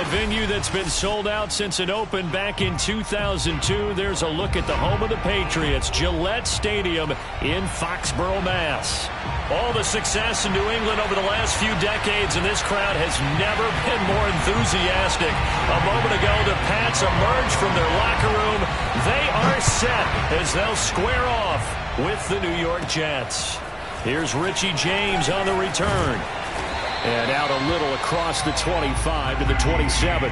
venue that's been sold out since it opened back in 2002. There's a look at the home of the Patriots, Gillette Stadium in Foxborough, Mass. All the success in New England over the last few decades, and this crowd has never been more enthusiastic. A moment ago, the Pats emerged from their locker room. They are set as they'll square off with the New York Jets. Here's Richie James on the return. And out a little across the 25 to the 27.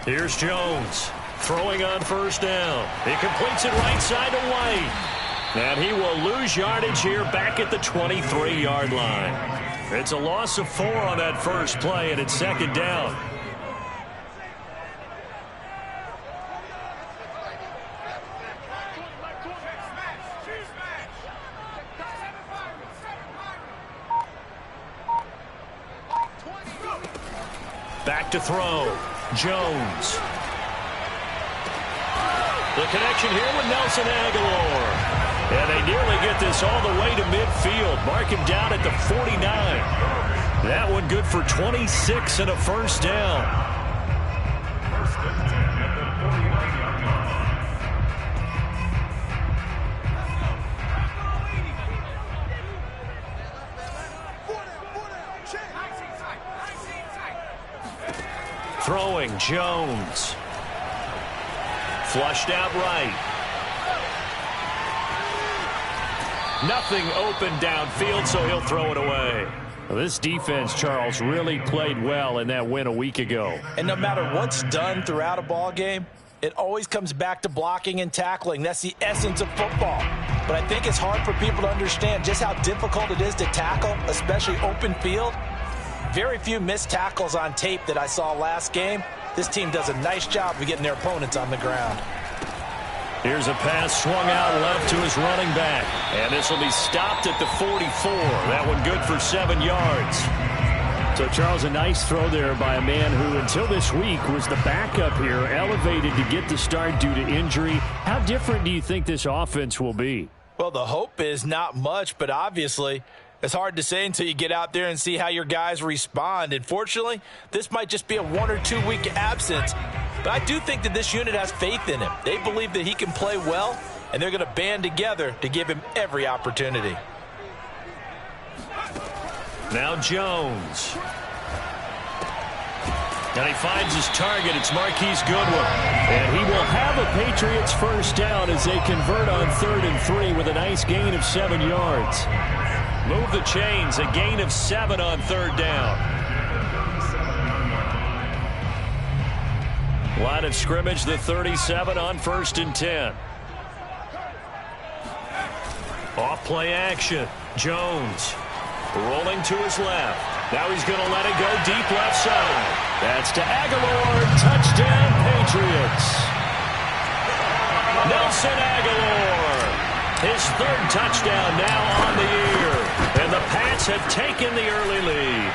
Here's Jones throwing on first down. He completes it right side to White. And he will lose yardage here back at the 23-yard line. It's a loss of 4 on that first play, and it's second down. Back to throw. Jones. The connection here with Nelson Aguilar. And they nearly get this all the way to midfield. Mark him down at the 49. That one good for 26 and a first down. Throwing, Jones. Flushed out right. Nothing open downfield, so he'll throw it away. Well, this defense, Charles, really played well in that win a week ago. And no matter what's done throughout a ball game, it always comes back to blocking and tackling. That's the essence of football. But I think it's hard for people to understand just how difficult it is to tackle, especially open field. Very few missed tackles on tape that I saw last game. This team does a nice job of getting their opponents on the ground. Here's a pass swung out left to his running back. And this will be stopped at the 44. That one good for 7 yards. So, Charles, a nice throw there by a man who, until this week, was the backup here, elevated to get the start due to injury. How different do you think this offense will be? Well, the hope is not much, but obviously it's hard to say until you get out there and see how your guys respond. And fortunately, this might just be a 1 or 2 week absence. But I do think that this unit has faith in him. They believe that he can play well, and they're going to band together to give him every opportunity. Now Jones. And he finds his target. It's Marquise Goodwin. And he will have a Patriots first down as they convert on 3rd and 3 with a nice gain of 7 yards. Move the chains, a gain of 7 on 3rd down. Line of scrimmage, the 37 on 1st and 10. Off play action. Jones rolling to his left. Now he's going to let it go deep left side. That's to Aguilar. Touchdown, Patriots. Nelson Aguilar. His 3rd touchdown now on the year. And the Pats have taken the early lead.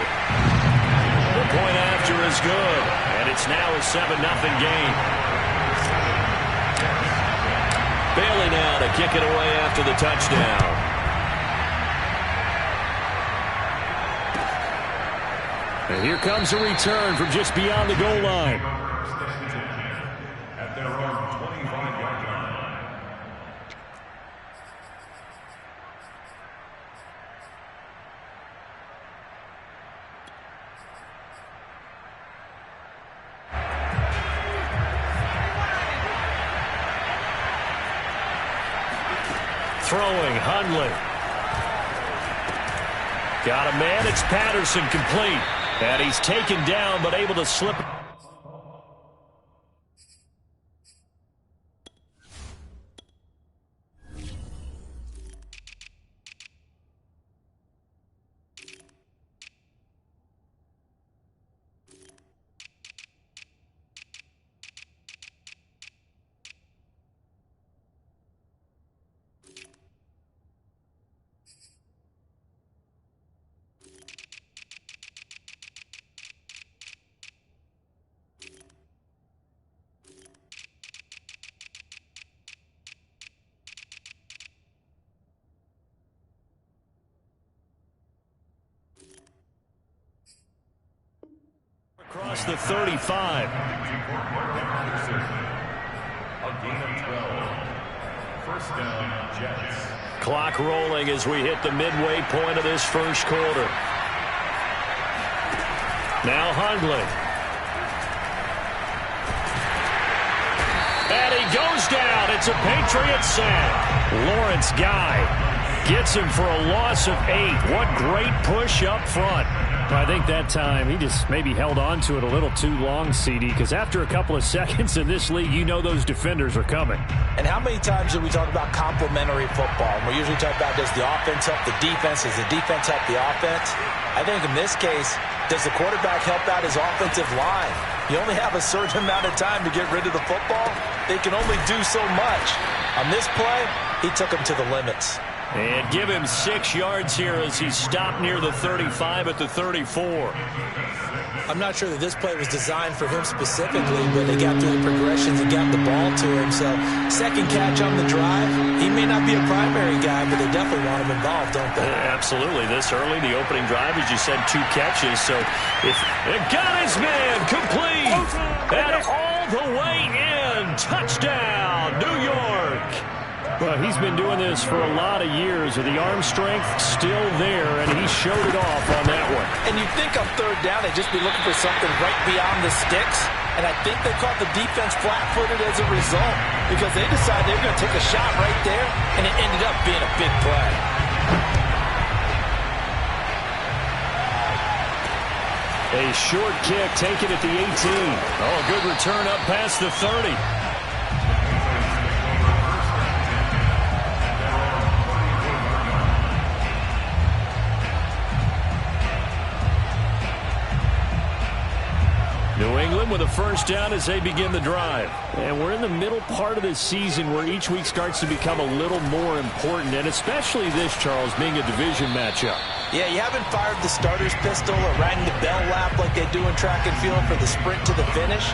The point after is good. And it's now a 7-0 game. Bailey now to kick it away after the touchdown. And here comes a return from just beyond the goal line. At their own 25-yard line. Throwing, Hundley. Got a man, it's Patterson, complete. And he's taken down, but able to slip. Across the 35. A gain of 12. First down, Jets. Clock rolling as we hit the midway point of this first quarter. Now Hundley. And he goes down. It's a Patriots sack. Lawrence Guy gets him for a loss of 8. What great push up front. I think that time he just maybe held on to it a little too long, CD, because after a couple of seconds in this league, you know those defenders are coming. And how many times do we talk about complementary football? And we usually talk about, does the offense help the defense? Does the defense help the offense? I think in this case, does the quarterback help out his offensive line? You only have a certain amount of time to get rid of the football. They can only do so much. On this play, he took him to the limits. And give him 6 yards here as he stopped near the 35 at the 34. I'm not sure that this play was designed for him specifically, but they got through the progressions and got the ball to him. So second catch on the drive. He may not be a primary guy, but they definitely want him involved, don't they? Absolutely. This early, the opening drive, as you said, 2 catches. So if it got his man complete and all the way in. Touchdown, New York. Well, he's been doing this for a lot of years with the arm strength still there, and he showed it off on that one. And you'd think on third down they'd just be looking for something right beyond the sticks, and I think they caught the defense flat-footed as a result because they decided they were going to take a shot right there, and it ended up being a big play. A short kick taken at the 18. Oh, good return up past the 30. New England with a first down as they begin the drive. And we're in the middle part of the season where each week starts to become a little more important, and especially this, Charles, being a division matchup. Yeah, you haven't fired the starter's pistol or riding the bell lap like they do in track and field for the sprint to the finish,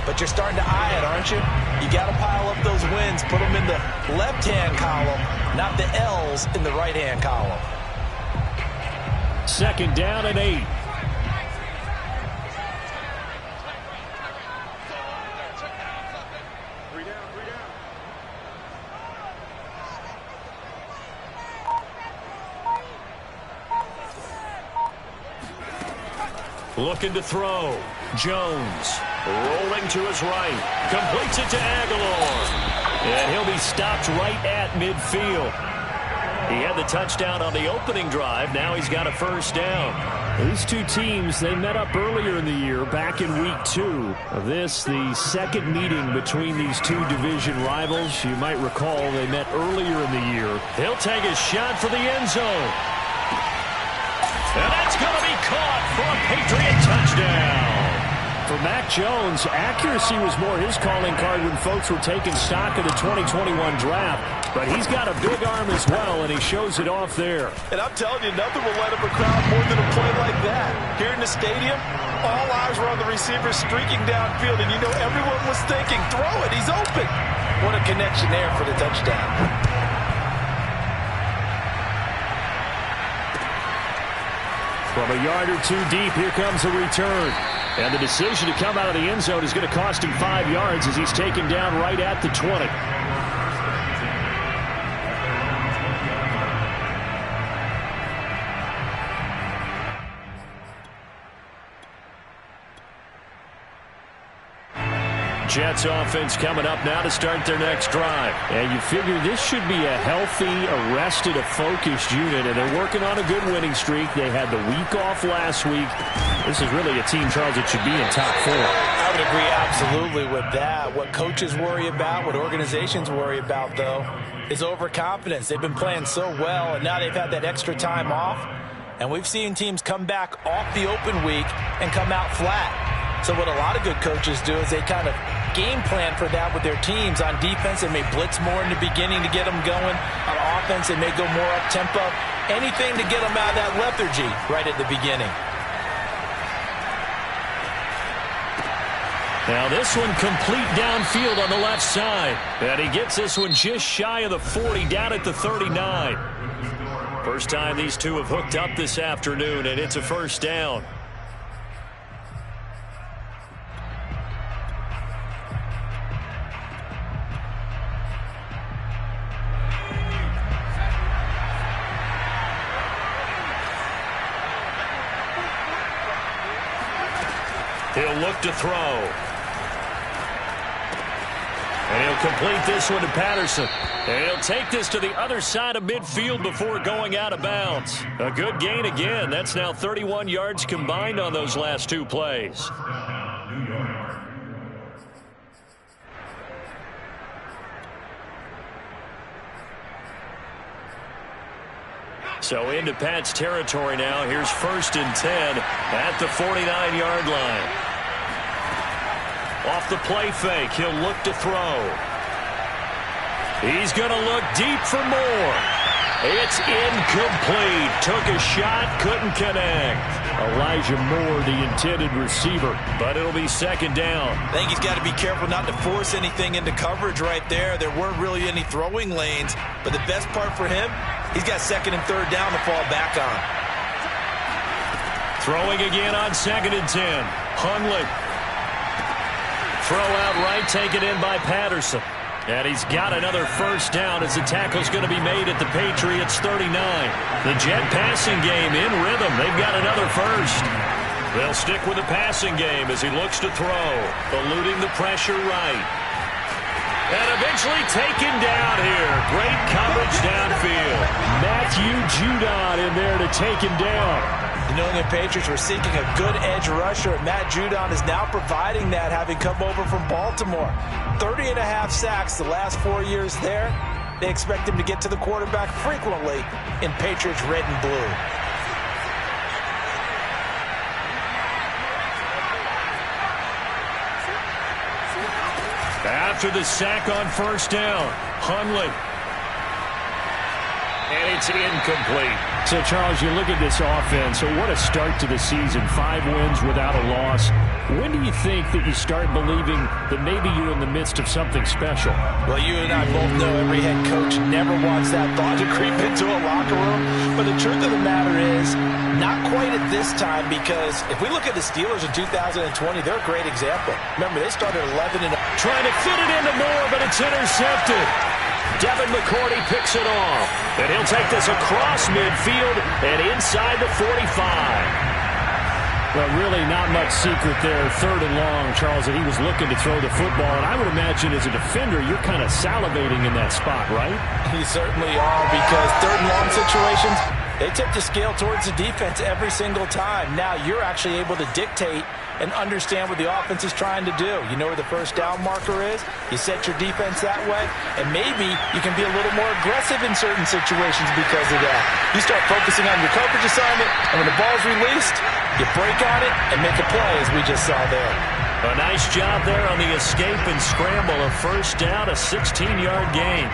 but you're starting to eye it, aren't you? You got to pile up those wins, put them in the left-hand column, not the L's in the right-hand column. Second down and 8. Looking to throw. Jones rolling to his right. Completes it to Aguilar. And he'll be stopped right at midfield. He had the touchdown on the opening drive. Now he's got a first down. These two teams, they met up earlier in the year, back in week 2 of this, the second meeting between these two division rivals. You might recall they met earlier in the year. He'll take a shot for the end zone. And that's going to be caught for a Patriot touchdown. For Mac Jones, accuracy was more his calling card when folks were taking stock of the 2021 draft. But he's got a big arm as well, and he shows it off there. And I'm telling you, nothing will light up a crowd more than a play like that. Here in the stadium, all eyes were on the receiver streaking downfield, and you know everyone was thinking, throw it, he's open. What a connection there for the touchdown. From a yard or 2 deep, here comes a return. And the decision to come out of the end zone is going to cost him 5 yards as he's taken down right at the 20. Jets offense coming up now to start their next drive. And you figure this should be a healthy, arrested, a focused unit, and they're working on a good winning streak. They had the week off last week. This is really a team, Charles, that should be in top 4. I would agree absolutely with that. What coaches worry about, what organizations worry about, though, is overconfidence. They've been playing so well, and now they've had that extra time off. And we've seen teams come back off the open week and come out flat. So what a lot of good coaches do is they kind of game plan for that with their teams. On defense, they may blitz more in the beginning to get them going. On offense, they may go more up-tempo. Anything to get them out of that lethargy right at the beginning. Now this one complete downfield on the left side. And he gets this one just shy of the 40, down at the 39. First time these two have hooked up this afternoon, and it's a first down. He'll look to throw. And he'll complete this one to Patterson. And he'll take this to the other side of midfield before going out of bounds. A good gain again. That's now 31 yards combined on those last two plays. So into Pat's territory now. Here's 1st and 10 at the 49-yard line. Off the play fake, he'll look to throw. He's going to look deep for more. It's incomplete. Took a shot, couldn't connect. Elijah Moore, the intended receiver, but it'll be 2nd down. I think he's got to be careful not to force anything into coverage right there. There weren't really any throwing lanes, but the best part for him, he's got 2nd and 3rd down to fall back on. Throwing again on 2nd and 10. Hundley. Throw out right, taken in by Patterson. And he's got another 1st down as the tackle's going to be made at the Patriots 39. The Jet passing game in rhythm. They've got another 1st. They'll stick with the passing game as he looks to throw. Eluding the pressure right. And eventually taken down here. Great coverage downfield. Matthew Judon in there to take him down. The New England Patriots were seeking a good edge rusher, and Matt Judon is now providing that, having come over from Baltimore. 30.5 sacks the last 4 years there. They expect him to get to the quarterback frequently in Patriots red and blue. After the sack on 1st down, Hundley. And it's incomplete. So, Charles, you look at this offense, so what a start to the season. 5 wins without a loss. When do you think that you start believing that maybe you're in the midst of something special? Well, you and I both know every head coach never wants that thought to creep into a locker room. But the truth of the matter is, not quite at this time, because if we look at the Steelers in 2020, they're a great example. Remember, they started 11-0. Trying to fit it into Moore, but it's intercepted. Devin McCourty picks it off. And he'll take this across midfield and inside the 45. Well, really not much secret there. 3rd and long, Charles, that he was looking to throw the football. And I would imagine as a defender, you're kind of salivating in that spot, right? You certainly are, because 3rd and long situations, they tip the scale towards the defense every single time. Now you're actually able to dictate and understand what the offense is trying to do. You know where the 1st down marker is. You set your defense that way, and maybe you can be a little more aggressive in certain situations because of that. You start focusing on your coverage assignment, and when the ball's released, you break on it and make a play, as we just saw there. A nice job there on the escape and scramble. A 1st down, a 16-yard gain.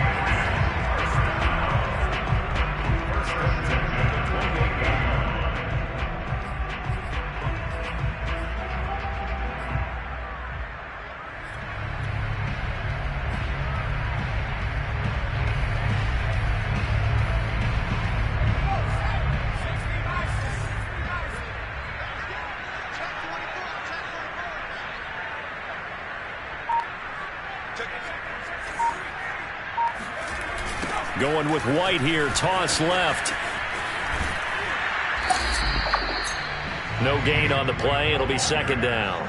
Going with White here, toss left. No gain on the play. It'll be 2nd down.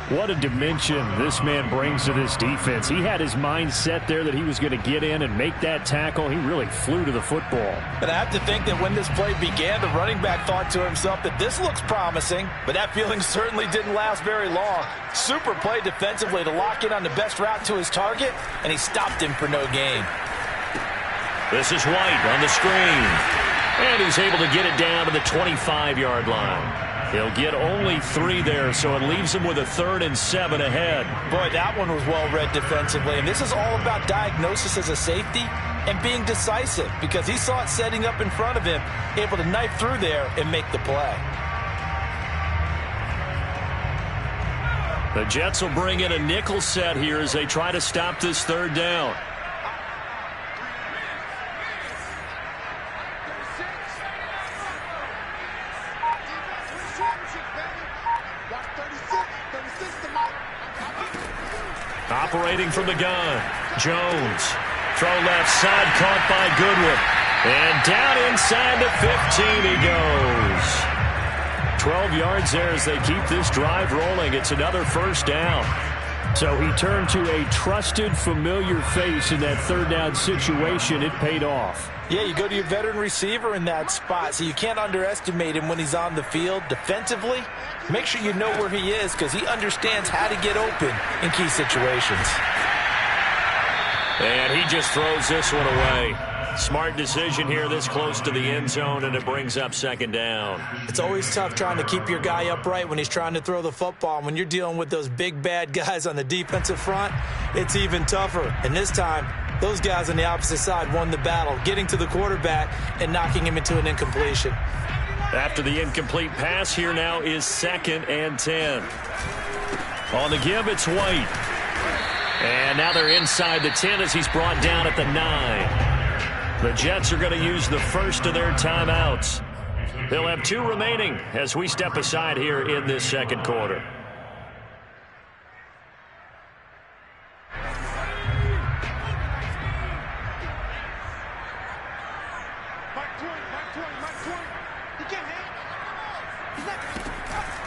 What a dimension this man brings to this defense. He had his mind set there that he was going to get in and make that tackle. He really flew to the football. But I have to think that when this play began, the running back thought to himself that this looks promising, but that feeling certainly didn't last very long. Super play defensively to lock in on the best route to his target, and he stopped him for no gain. This is White on the screen. And he's able to get it down to the 25-yard line. He'll get only 3 there, so it leaves him with a 3rd and 7 ahead. Boy, that one was well read defensively. And this is all about diagnosis as a safety and being decisive, because he saw it setting up in front of him, able to knife through there and make the play. The Jets will bring in a nickel set here as they try to stop this 3rd down. Operating from the gun, Jones. Throw left side, caught by Goodwin. And down inside the 15 he goes. 12 yards there as they keep this drive rolling. It's another first down. So he turned to a trusted, familiar face in that third down situation. It paid off. Yeah, you go to your veteran receiver in that spot, so you can't underestimate him when he's on the field defensively. Make sure you know where he is because he understands how to get open in key situations. And he just throws this one away. Smart decision here this close to the end zone, and it brings up second down. It's always tough trying to keep your guy upright when he's trying to throw the football. When you're dealing with those big, bad guys on the defensive front, it's even tougher. And this time, those guys on the opposite side won the battle, getting to the quarterback and knocking him into an incompletion. After the incomplete pass, here now is 2nd and 10. On the give, it's White. And now they're inside the 10 as he's brought down at the 9. The Jets are going to use the first of their timeouts. They'll have 2 remaining as we step aside here in this second quarter.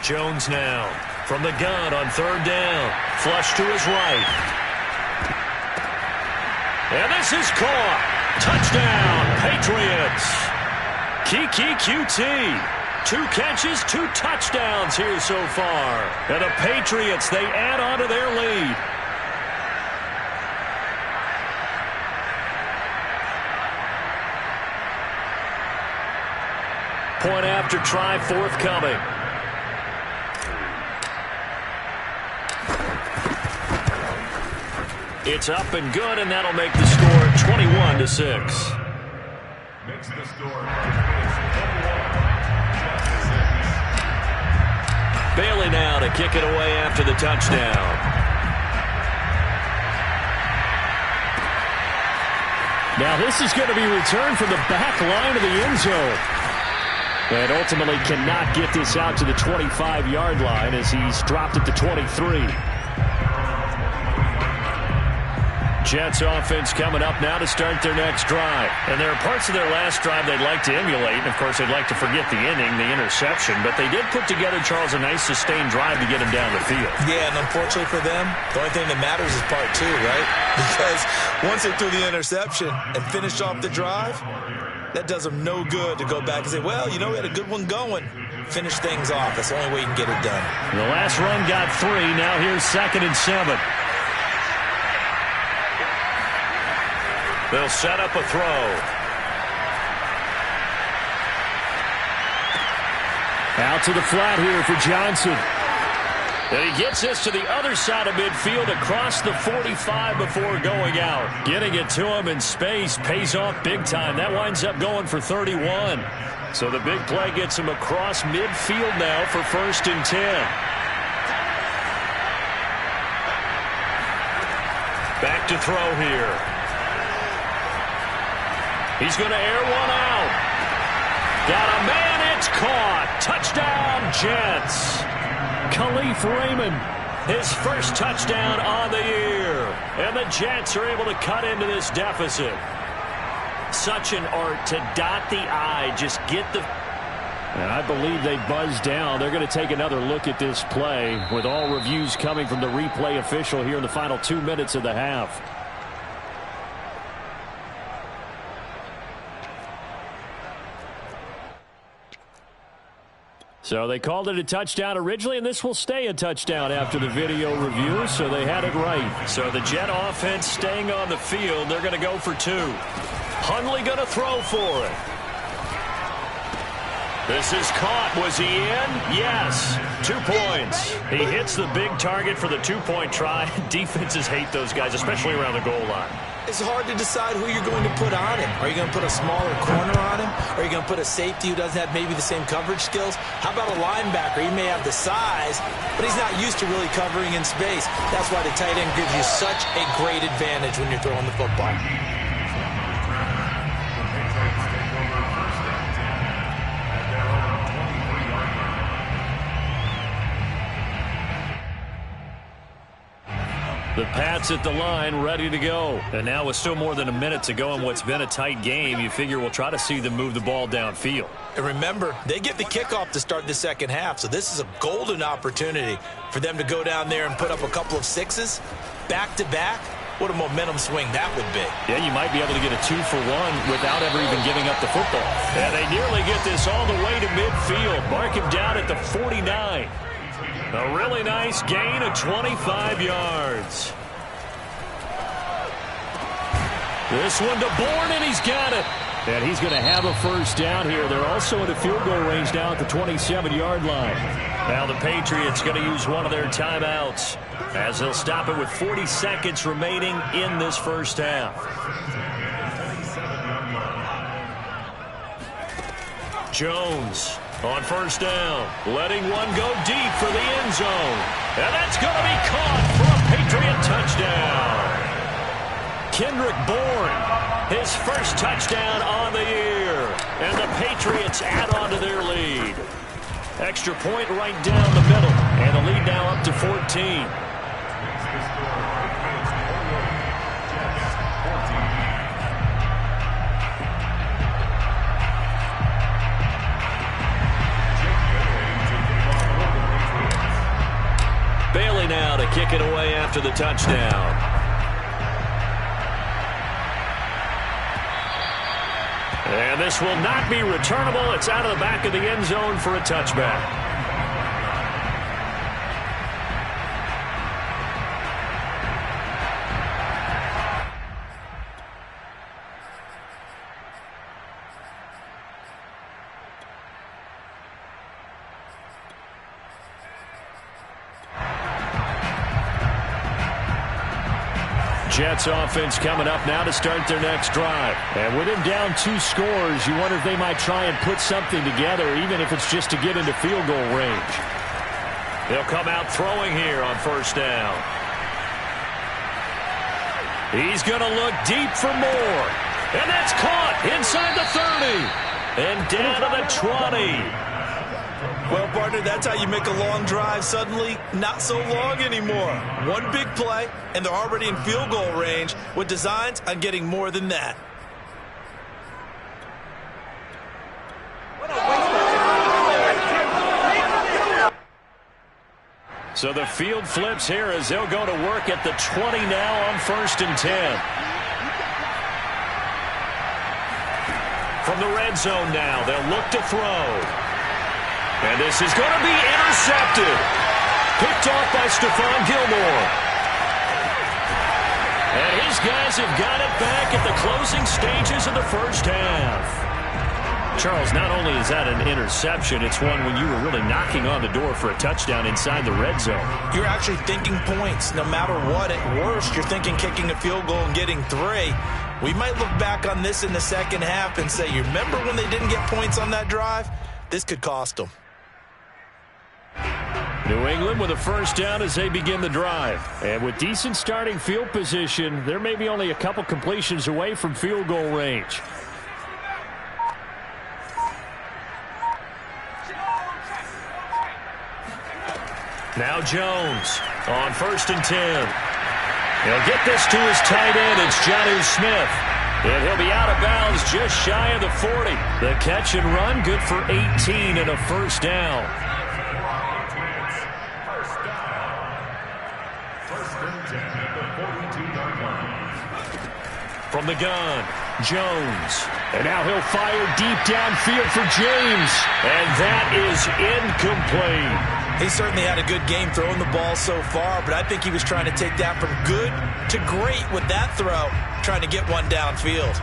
Jones now from the gun on 3rd down. Flush to his right. And this is caught. Touchdown, Patriots. Kiki QT. 2 catches, 2 touchdowns here so far. And the Patriots, they add on to their lead. Point after try forthcoming. It's up and good, and that'll make the score 21-6. Makes the score 21-6. Bailey now to kick it away after the touchdown. Now this is going to be returned from the back line of the end zone. And ultimately cannot get this out to the 25-yard line as he's dropped it to 23. Jets offense coming up now to start their next drive. And there are parts of their last drive they'd like to emulate. And, of course, they'd like to forget the inning, the interception. But they did put together, Charles, a nice sustained drive to get him down the field. Yeah, and unfortunately for them, the only thing that matters is part 2, right? Because once they threw the interception and finished off the drive, that does them no good to go back and say, well, you know, we had a good one going. Finish things off. That's the only way you can get it done. The last run got 3. Now here's 2nd and 7. They'll set up a throw. Out to the flat here for Johnson. And he gets this to the other side of midfield across the 45 before going out. Getting it to him in space pays off big time. That winds up going for 31. So the big play gets him across midfield now for 1st and 10. Back to throw here. He's going to air one out. Got a man, it's caught. Touchdown, Jets. Khalif Raymond. His first touchdown on the year. And the Jets are able to cut into this deficit. Such an art to dot the I, just get the... And I believe they buzzed down. They're going to take another look at this play with all reviews coming from the replay official here in the final 2 minutes of the half. So they called it a touchdown originally, and this will stay a touchdown after the video review, so they had it right. So the Jet offense staying on the field. They're going to go for 2. Hundley going to throw for it. This is caught. Was he in? Yes. 2 points. He hits the big target for the 2-point try. Defenses hate those guys, especially around the goal line. It's hard to decide who you're going to put on him. Are you going to put a smaller corner on him? Are you going to put a safety who doesn't have maybe the same coverage skills? How about a linebacker? He may have the size, but he's not used to really covering in space. That's why the tight end gives you such a great advantage when you're throwing the football. The Pats at the line, ready to go. And now with still more than a minute to go in what's been a tight game, you figure we'll try to see them move the ball downfield. And remember, they get the kickoff to start the second half, so this is a golden opportunity for them to go down there and put up a couple of sixes back-to-back. What a momentum swing that would be. Yeah, you might be able to get a 2-for-1 without ever even giving up the football. And they nearly get this all the way to midfield. Mark him down at the 49. A really nice gain of 25 yards. This one to Bourne, and he's got it. And he's going to have a first down here. They're also in a field goal range now at the 27-yard line. Now the Patriots going to use one of their timeouts as they'll stop it with 40 seconds remaining in this first half. Jones on first down, letting one go deep for the end zone. And that's going to be caught for a Patriot touchdown. Kendrick Bourne, his first touchdown on the year. And the Patriots add on to their lead. Extra point right down the middle. And the lead now up to 14. Bailey now to kick it away after the touchdown. And this will not be returnable. It's out of the back of the end zone for a touchback. Jets offense coming up now to start their next drive. And with him down 2 scores, you wonder if they might try and put something together, even if it's just to get into field goal range. They'll come out throwing here on first down. He's going to look deep for more. And that's caught inside the 30. And down to the 20. Well, partner, that's how you make a long drive suddenly not so long anymore. One big play, and they're already in field goal range with designs on getting more than that. So the field flips here as they'll go to work at the 20 now on first and 10. From the red zone now, they'll look to throw. And this is going to be intercepted. Picked off by Stephon Gilmore. And his guys have got it back at the closing stages of the first half. Charles, not only is that an interception, it's one when you were really knocking on the door for a touchdown inside the red zone. You're actually thinking points. No matter what, at worst, you're thinking kicking a field goal and getting 3. We might look back on this in the second half and say, you remember when they didn't get points on that drive? This could cost them. New England with a first down as they begin the drive. And with decent starting field position, they're maybe only a couple completions away from field goal range. Now Jones on first and 10. He'll get this to his tight end. It's Jonnu Smith. And he'll be out of bounds just shy of the 40. The catch and run good for 18 and a first down. From the gun, Jones. And now he'll fire deep downfield for James. And that is incomplete. He certainly had a good game throwing the ball so far, but I think he was trying to take that from good to great with that throw, trying to get one downfield.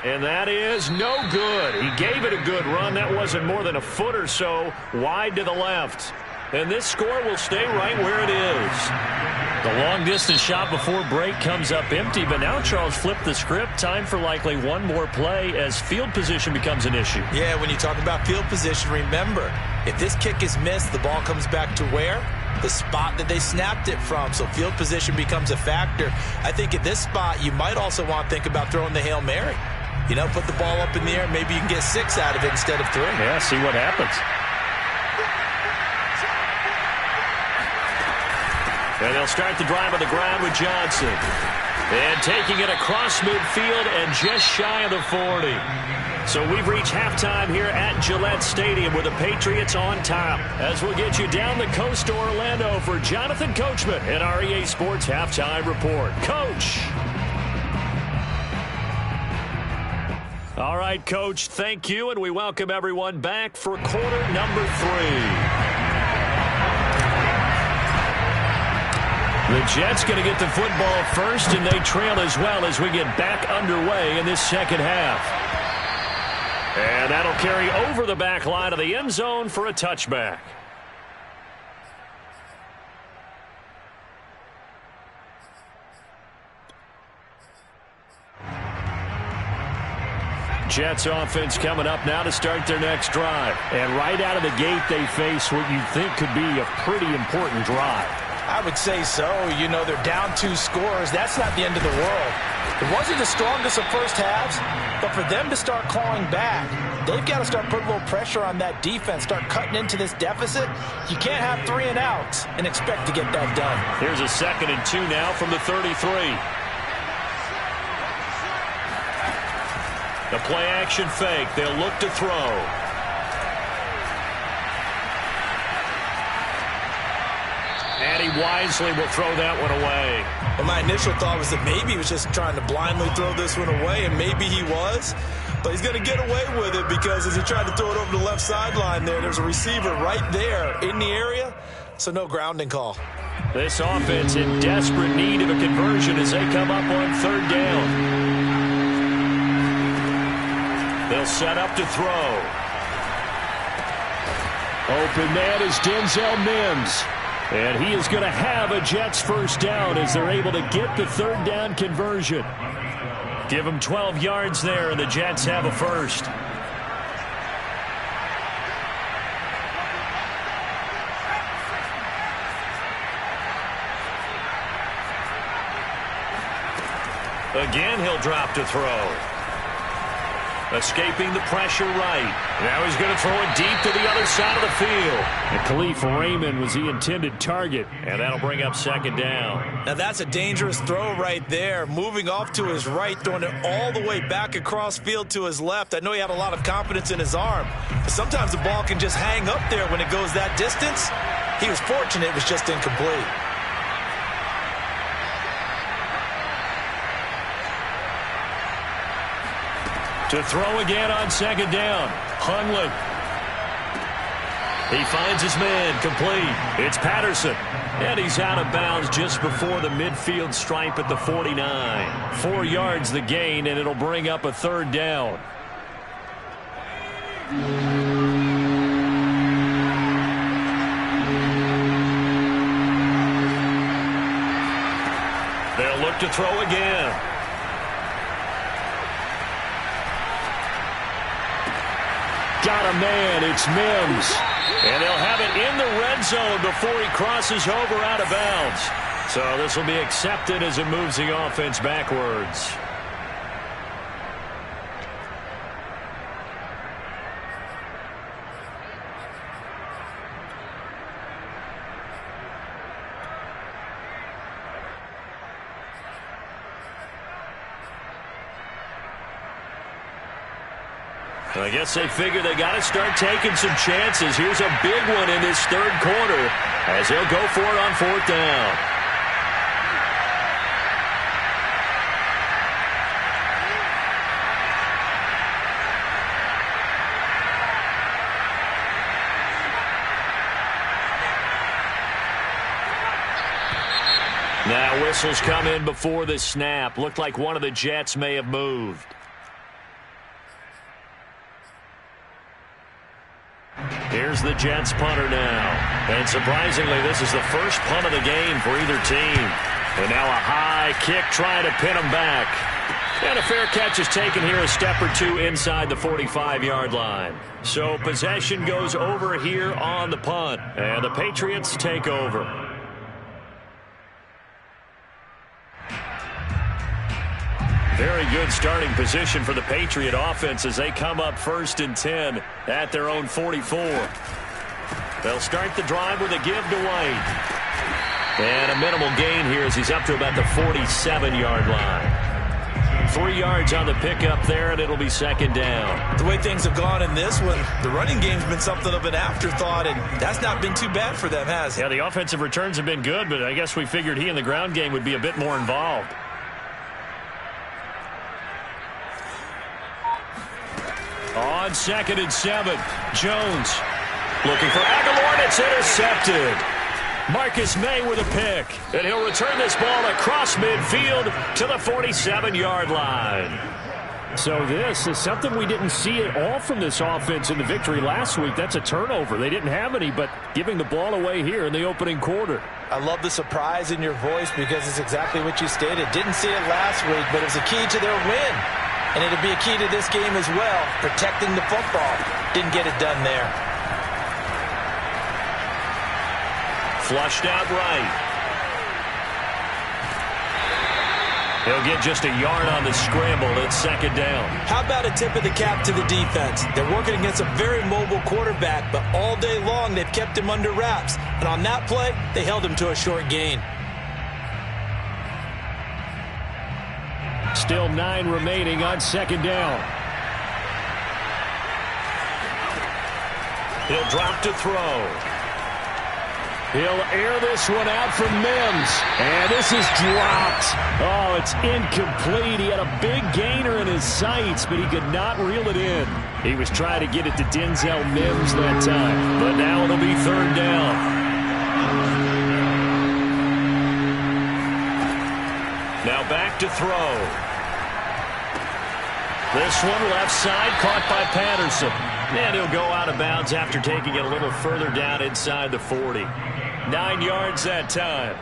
And that is no good. He gave it a good run. That wasn't more than a foot or so wide to the left. And this score will stay right where it is. The long-distance shot before break comes up empty, but now Charles flipped the script. Time for likely one more play as field position becomes an issue. Yeah, when you talk about field position, remember, if this kick is missed, the ball comes back to where? The spot that they snapped it from. So field position becomes a factor. I think at this spot, you might also want to think about throwing the Hail Mary. You know, put the ball up in the air. Maybe you can get 6 out of it instead of 3. Yeah, see what happens. And they'll start the drive on the ground with Johnson. And taking it across midfield and just shy of the 40. So we've reached halftime here at Gillette Stadium with the Patriots on top. As we'll get you down the coast to Orlando for Jonathan Coachman at our EA Sports Halftime Report. Coach! All right, Coach, thank you, and we welcome everyone back for quarter number 3. The Jets going to get the football first, and they trail as well as we get back underway in this second half. And that'll carry over the back line of the end zone for a touchback. Jets offense coming up now to start their next drive. And right out of the gate, they face what you think could be a pretty important drive. I would say so. You know, they're down 2 scores. That's not the end of the world. It wasn't the strongest of first halves, but for them to start clawing back, they've got to start putting a little pressure on that defense, start cutting into this deficit. You can't have 3 and outs and expect to get that done. Here's a 2nd and 2 now from the 33. The play action fake. They'll look to throw. And he wisely will throw that one away. Well, my initial thought was that maybe he was just trying to blindly throw this one away, and maybe he was. But he's going to get away with it because as he tried to throw it over the left sideline there's a receiver right there in the area, so no grounding call. This offense in desperate need of a conversion as they come up on 3rd down. They'll set up to throw. Open man is Denzel Mims. And he is going to have a Jets first down as they're able to get the 3rd down conversion. Give them 12 yards there, and the Jets have a first. Again, he'll drop to throw. Escaping the pressure right. Now he's going to throw it deep to the other side of the field. And Khalif Raymond was the intended target. And that'll bring up 2nd down. Now that's a dangerous throw right there. Moving off to his right, throwing it all the way back across field to his left. I know he had a lot of confidence in his arm. But sometimes the ball can just hang up there when it goes that distance. He was fortunate it was just incomplete. To throw again on 2nd down. Hundley. He finds his man complete. It's Patterson. And he's out of bounds just before the midfield stripe at the 49. 4 yards the gain, and it'll bring up a 3rd down. They'll look to throw again. Got a man. It's Mims. And they'll have it in the red zone before he crosses over out of bounds. So this will be accepted as it moves the offense backwards. I guess they figure they got to start taking some chances. Here's a big one in this 3rd quarter as they'll go for it on 4th down. Now whistles come in before the snap. Looked like one of the Jets may have moved. Here's the Jets punter now. And surprisingly, this is the first punt of the game for either team. And now a high kick trying to pin them back. And a fair catch is taken here a step or two inside the 45-yard line. So possession goes over here on the punt. And the Patriots take over. Very good starting position for the Patriot offense as they come up 1st and 10 at their own 44. They'll start the drive with a give to White. And a minimal gain here as he's up to about the 47-yard line. 3 yards on the pickup there, and it'll be 2nd down. The way things have gone in this one, the running game's been something of an afterthought, and that's not been too bad for them, has it? Yeah, the offensive returns have been good, but I guess we figured he in the ground game would be a bit more involved. On 2nd and 7, Jones looking for Aguilar, and it's intercepted. Marcus May with a pick, and he'll return this ball across midfield to the 47-yard line. So this is something we didn't see at all from this offense in the victory last week. That's a turnover. They didn't have any, but giving the ball away here in the opening quarter. I love the surprise in your voice because it's exactly what you stated. Didn't see it last week, but it was a key to their win. And it'll be a key to this game as well, protecting the football. Didn't get it done there. Flushed out right. He'll get just a yard on the scramble. It's 2nd down. How about a tip of the cap to the defense? They're working against a very mobile quarterback, but all day long they've kept him under wraps. And on that play, they held him to a short gain. Still 9 remaining on 2nd down. He'll drop to throw. He'll air this one out for Mims. And this is dropped. Oh, it's incomplete. He had a big gainer in his sights, but he could not reel it in. He was trying to get it to Denzel Mims that time. But now it'll be 3rd down. Now back to throw. This one left side caught by Patterson. And he'll go out of bounds after taking it a little further down inside the 40. 9 yards that time.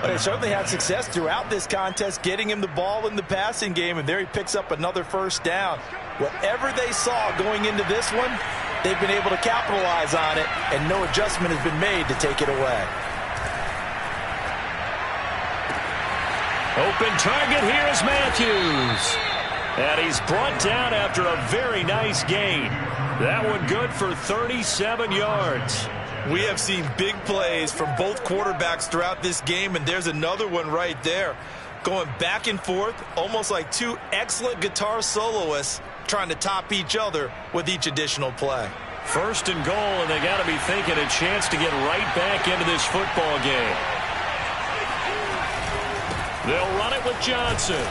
But they certainly had success throughout this contest getting him the ball in the passing game, and there he picks up another 1st down. Whatever they saw going into this one, they've been able to capitalize on it, and no adjustment has been made to take it away. Open target, here's Matthews. And he's brought down after a very nice gain. That one good for 37 yards. We have seen big plays from both quarterbacks throughout this game, and there's another one right there. Going back and forth, almost like two excellent guitar soloists trying to top each other with each additional play. 1st and goal, and they got to be thinking a chance to get right back into this football game. They'll run it with Johnson.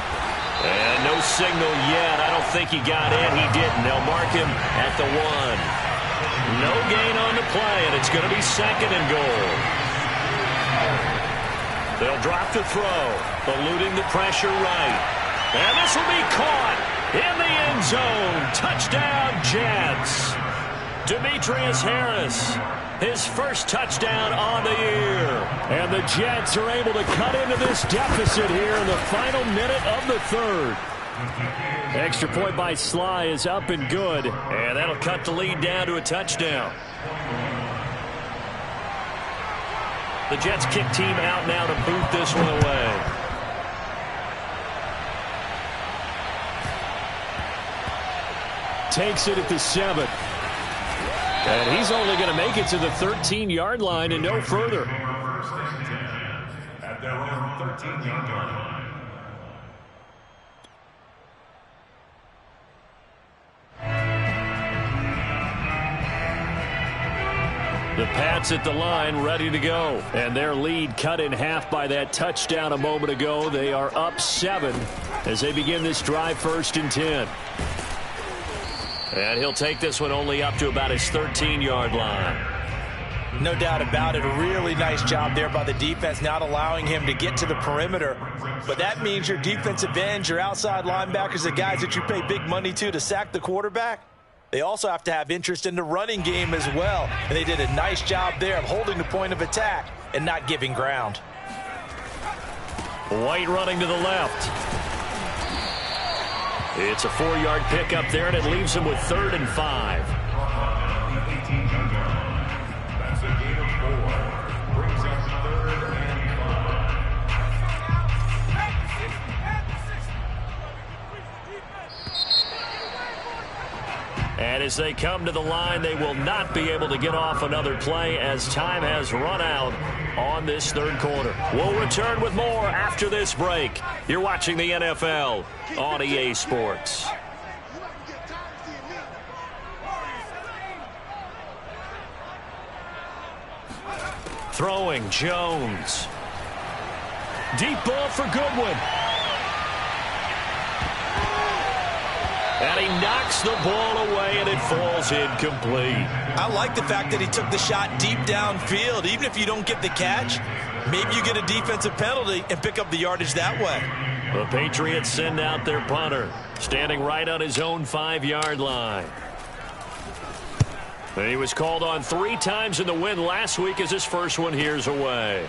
And no signal yet. I don't think he got in. He didn't. They'll mark him at the 1. No gain on the play, and it's going to be 2nd and goal. They'll drop to throw, eluding the pressure right. And this will be caught in the end zone. Touchdown, Jets. Demetrius Harris, his first touchdown on the year. And the Jets are able to cut into this deficit here in the final minute of the 3rd. Extra point by Sly is up and good. And that'll cut the lead down to a touchdown. The Jets kick team out now to boot this one away. Takes it at the 7. And he's only going to make it to the 13-yard line and no further. 1st and 10 at their own 13-yard line. The Pats at the line ready to go. And their lead cut in half by that touchdown a moment ago. They are up 7 as they begin this drive 1st and 10. And he'll take this one only up to about his 13-yard line. No doubt about it. A really nice job there by the defense, not allowing him to get to the perimeter. But that means your defensive ends, your outside linebackers, the guys that you pay big money to sack the quarterback, they also have to have interest in the running game as well. And they did a nice job there of holding the point of attack and not giving ground. White running to the left. It's a 4-yard pickup there, and it leaves him with 3rd and 5. That's a gain of 4. Brings up 3rd and 5. And as they come to the line, they will not be able to get off another play as time has run out on this 3rd quarter. We'll return with more after this break. You're watching the NFL on EA Sports. Throwing, Jones. Deep ball for Goodwin. And he knocks the ball away, and it falls incomplete. I like the fact that he took the shot deep downfield. Even if you don't get the catch, maybe you get a defensive penalty and pick up the yardage that way. The Patriots send out their punter, standing right on his own 5-yard line. And he was called on 3 times in the win last week as his first one here's away.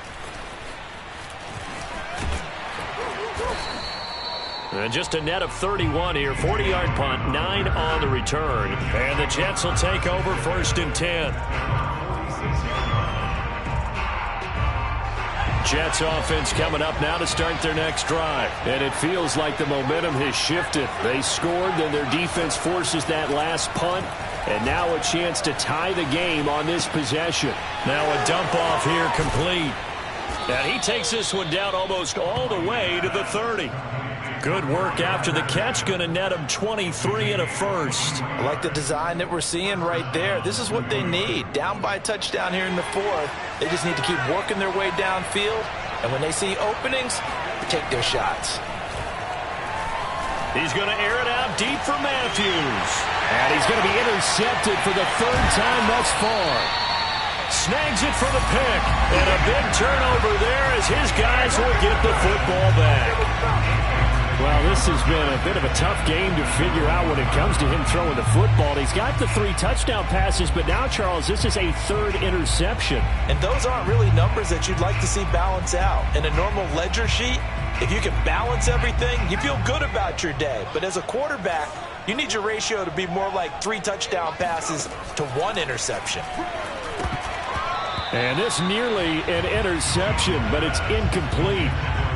And just a net of 31 here. 40-yard punt, 9 on the return. And the Jets will take over 1st and 10. Jets offense coming up now to start their next drive. And it feels like the momentum has shifted. They scored, then their defense forces that last punt. And now a chance to tie the game on this possession. Now a dump off here complete. And he takes this one down almost all the way to the 30. Good work after the catch. Going to net him 23 and a first. I like the design that we're seeing right there. This is what they need. Down by a touchdown here in the 4th. They just need to keep working their way downfield. And when they see openings, they take their shots. He's going to air it out deep for Matthews. And he's going to be intercepted for the 3rd time thus far. Snags it for the pick. And a big turnover there as his guys will get the football back. Well, this has been a bit of a tough game to figure out when it comes to him throwing the football. He's got the 3 touchdown passes, but now, Charles, this is a 3rd interception. And those aren't really numbers that you'd like to see balance out. In a normal ledger sheet, if you can balance everything, you feel good about your day. But as a quarterback, you need your ratio to be more like 3 touchdown passes to 1 interception. And this nearly an interception, but it's incomplete.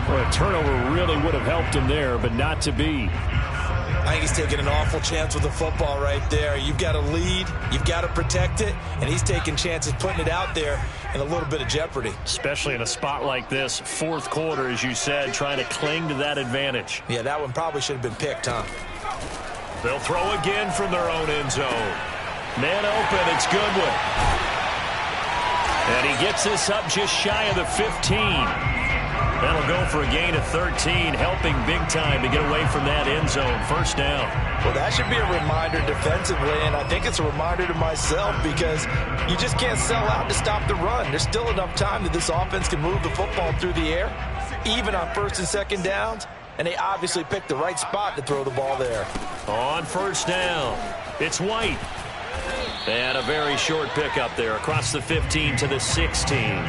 Well, a turnover really would have helped him there, but not to be. I think he's taking an awful chance with the football right there. You've got to lead, you've got to protect it, and he's taking chances putting it out there in a little bit of jeopardy. Especially in a spot like this, 4th quarter, as you said, trying to cling to that advantage. Yeah, that one probably should have been picked, huh? They'll throw again from their own end zone. Man open, it's Goodwin. And he gets this up just shy of the 15. That'll go for a gain of 13, helping big time to get away from that end zone. 1st down. Well, that should be a reminder defensively, and I think it's a reminder to myself because you just can't sell out to stop the run. There's still enough time that this offense can move the football through the air, even on 1st and 2nd downs, and they obviously picked the right spot to throw the ball there. On 1st down, it's White. And a very short pickup there across the 15 to the 16.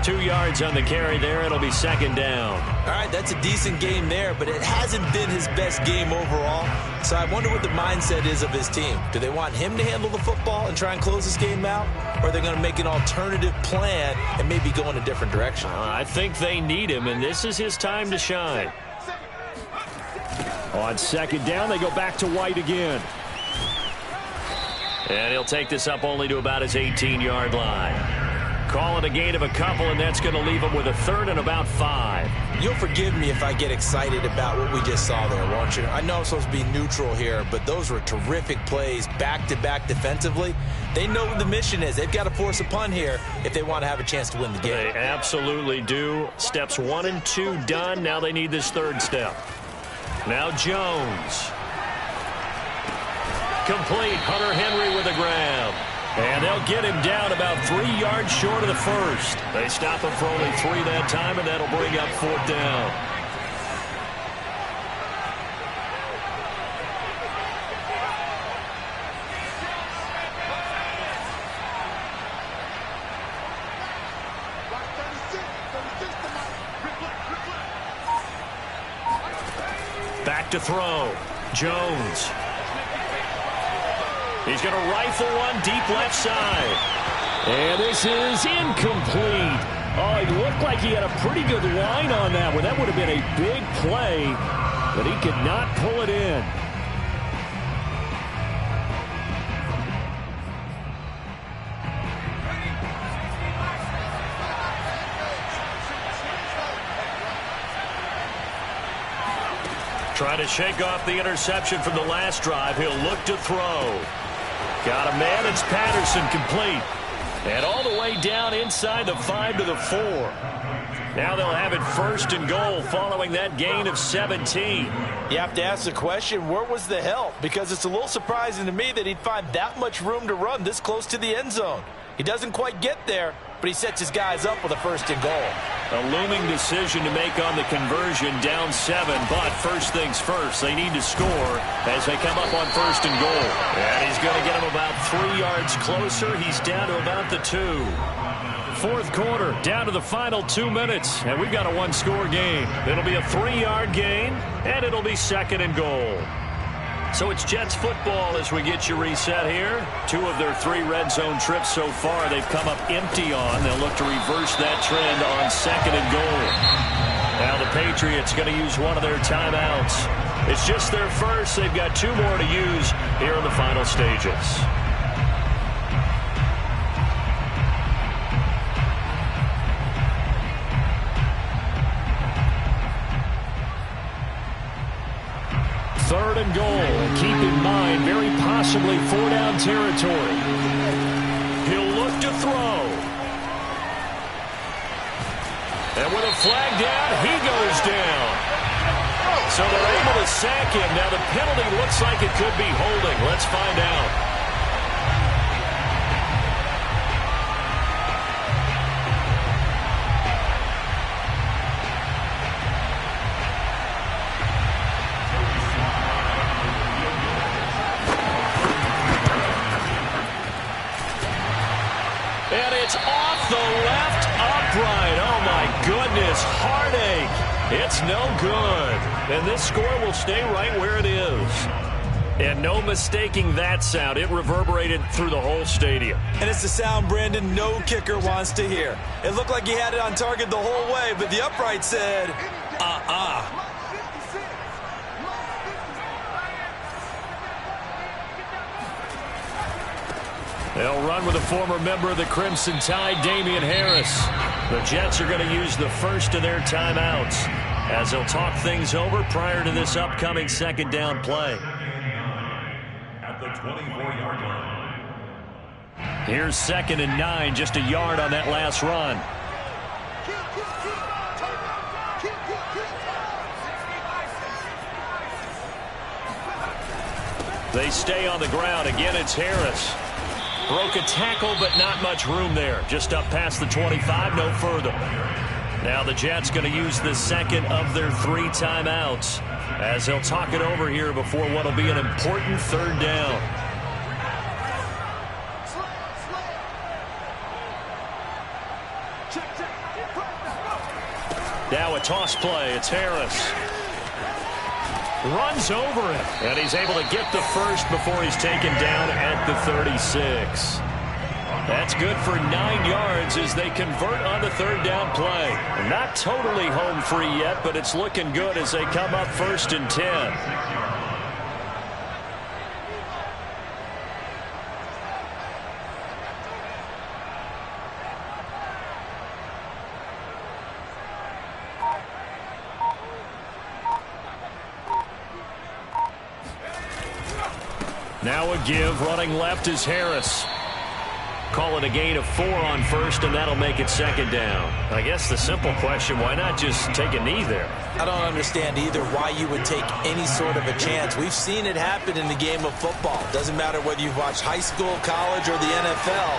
2 yards on the carry there. It'll be 2nd down. All right, that's a decent game there, but it hasn't been his best game overall. So I wonder what the mindset is of his team. Do they want him to handle the football and try and close this game out? Or are they going to make an alternative plan and maybe go in a different direction? I think they need him, and this is his time to shine. On 2nd down, they go back to White again. And he'll take this up only to about his 18-yard line. Call it a gain of a couple, and that's going to leave him with a 3rd and about 5. You'll forgive me if I get excited about what we just saw there, won't you? I know I'm supposed to be neutral here, but those were terrific plays back-to-back defensively. They know what the mission is. They've got to force a punt here if they want to have a chance to win the game. They absolutely do. Steps 1 and 2 done. Now they need this 3rd step. Now Jones. Complete. Hunter Henry with a grab. And they'll get him down about 3 yards short of the 1st. They stop him for only 3 that time, and that'll bring up 4th down. Back to throw. Jones. He's going to rifle one deep left side. And this is incomplete. Oh, he looked like he had a pretty good line on that one. That would have been a big play, but he could not pull it in. Trying to shake off the interception from the last drive. He'll look to throw. Got a man. It's Patterson, complete. And all the way down inside the 5 to the 4. Now they'll have it 1st and goal following that gain of 17. You have to ask the question, where was the help? Because it's a little surprising to me that he'd find that much room to run this close to the end zone. He doesn't quite get there, but he sets his guys up with a 1st and goal. A looming decision to make on the conversion, down 7, but first things first, they need to score as they come up on 1st and goal. And he's going to get him about 3 yards closer. He's down to about the 2. 4th quarter, down to the final 2 minutes, and we've got a 1-score game. It'll be a 3-yard gain, and it'll be 2nd and goal. So it's Jets football as we get you reset here. 2 of their 3 red zone trips so far they've come up empty on. They'll look to reverse that trend on 2nd and goal. Now the Patriots going to use one of their timeouts. It's just their first. They've got 2 more to use here in the final stages. Third and goal. And keep in mind, very possibly 4-down territory. He'll look to throw. And with a flag down, he goes down. So they're able to sack him. Now the penalty looks like it could be holding. Let's find out. And it's off the left upright. Oh, my goodness. Heartache. It's no good. And this score will stay right where it is. And no mistaking that sound. It reverberated through the whole stadium. And it's the sound, Brandon, no kicker wants to hear. It looked like he had it on target the whole way, but the upright said, They'll run with a former member of the Crimson Tide, Damian Harris. The Jets are going to use the first of their timeouts as they'll talk things over prior to this upcoming 2nd down play. At the 24-yard line. Here's 2nd and 9, just a yard on that last run. They stay on the ground. Again, it's Harris. Broke a tackle, but not much room there. Just up past the 25, no further. Now the Jets going to use the 2nd of their 3 timeouts as they'll talk it over here before what will be an important 3rd down. Now a toss play. It's Harris. Runs over it. And he's able to get the first before he's taken down at the 36. That's good for 9 yards as they convert on the 3rd down play. Not totally home free yet, but it's looking good as they come up 1st and 10. Now a give, running left is Harris. Call it a gain of 4 on 1st, and that'll make it 2nd down. I guess the simple question, why not just take a knee there? I don't understand either why you would take any sort of a chance. We've seen it happen in the game of football. Doesn't matter whether you've watched high school, college, or the NFL.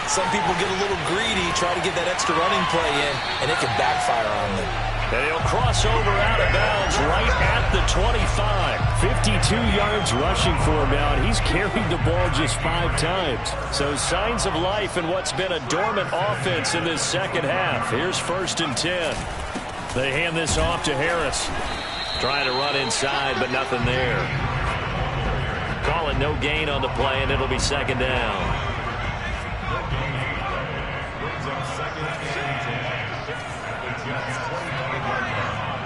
Some people get a little greedy, try to get that extra running play in, and it can backfire on them. And he'll cross over out of bounds right at the 25. 52 yards rushing for him now, and he's carried the ball just 5 times. So signs of life in what's been a dormant offense in this 2nd half. Here's 1st and 10. They hand this off to Harris. Trying to run inside, but nothing there. Call it no gain on the play, and it'll be second down. Brings up second and 10 at the Jets' 25-yard line.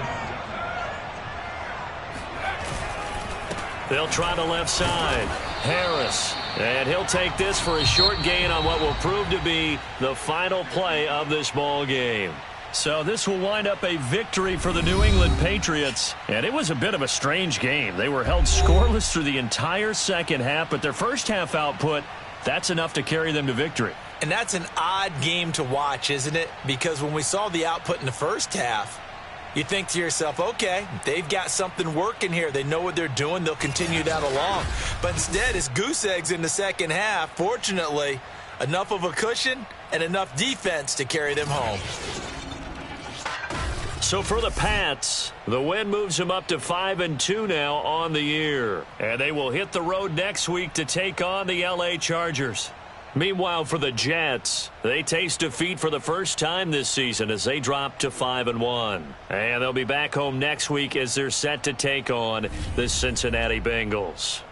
They'll try the left side. Harris. And he'll take this for a short gain on what will prove to be the final play of this ball game. So this will wind up a victory for the New England Patriots. And it was a bit of a strange game. They were held scoreless through the entire second half, but their first half output, that's enough to carry them to victory. And that's an odd game to watch, isn't it? Because when we saw the output in the first half, you think to yourself, okay, they've got something working here. They know what they're doing. They'll continue that along. But instead, it's goose eggs in the second half. Fortunately, enough of a cushion and enough defense to carry them home. So for the Pats, the win moves them up to 5-2 now on the year. And they will hit the road next week to take on the LA Chargers. Meanwhile, for the Jets, they taste defeat for the first time this season as they drop to 5-1. And they'll be back home next week as they're set to take on the Cincinnati Bengals.